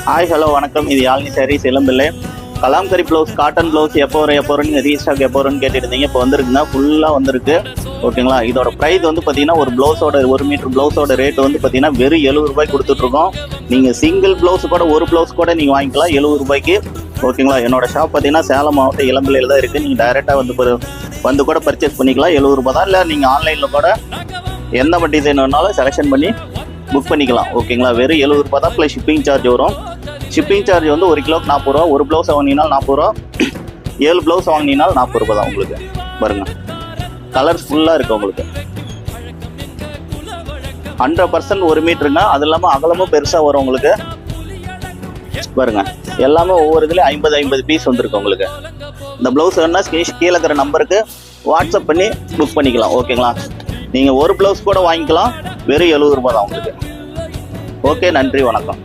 Hi hello வணக்கம். இது யாழ்னி சாரீஸ் இளம்பிள்ளை. Kalamkari blouse, cotton blouse எப்போ வரும் ரீஸ்டாக் எப்போ வரும்னு கேட்டுட்டு இருந்தீங்க. இப்போ வந்துருக்குங்க, ஃபுல்லாக வந்திருக்கு. ஓகேங்களா. இதோட ப்ரைஸ் வந்து பார்த்தீங்கன்னா ஒரு ப்ளவுஸோட 1 மீட்டர் ப்ளவுஸோட ரேட் வந்து பார்த்தீங்கன்னா வெறும் 70 ரூபாய் கொடுத்துட்ருக்கோம். நீங்கள் சிங்கிள் ப்ளவுஸ் கூட ஒரு ப்ளவுஸ் கூட நீங்கள் வாங்கிக்கலாம் 70 ரூபாய்க்கு. ஓகேங்களா. என்னோட ஷாப் பார்த்தீங்கன்னா சேலம் மாவட்டம் இளம்பிள்ளையில் தான் இருக்குது. நீங்கள் டைரெக்டாக வந்து கூட பர்ச்சேஸ் பண்ணிக்கலாம். 70 ரூபாய் தான். இல்லை நீங்கள் ஆன்லைனில் கூட எந்த டிசைன் வேணாலும் செலெக்ஷன் பண்ணி புக் பண்ணிக்கலாம். ஓகேங்களா. வெறும் 70 ரூபாய் தான். ப்ளஸ் ஷிப்பிங் சார்ஜ் வரும். ஷிப்பிங் சார்ஜ் வந்து 1 கிலோக்கு 40 ரூபா. ஒரு ப்ளவுஸ் வாங்கினீங்கன்னா 40 ரூபா. 7 ப்ளவுஸ் வாங்கினீங்கன்னா 40 ரூபா தான் உங்களுக்கு. பாருங்க, கலர்ஸ் ஃபுல்லாக இருக்குது உங்களுக்கு. 100% 1 மீட்டருங்க. அது இல்லாமல் அகலமும் பெருசாக வரும் உங்களுக்கு. பாருங்க, எல்லாமே ஒவ்வொரு இதுலேயும் 50 பீஸ் வந்துருக்கு உங்களுக்கு. இந்த ப்ளவுஸ் வேணுன்னா கீழே இருக்கிற நம்பருக்கு வாட்ஸ்அப் பண்ணி புக் பண்ணிக்கலாம். ஓகேங்களா. நீங்கள் ஒரு ப்ளவுஸ் கூட வாங்கிக்கலாம். வெறும் 70 ரூபா தான் உங்களுக்கு. ஓகே, நன்றி, வணக்கம்.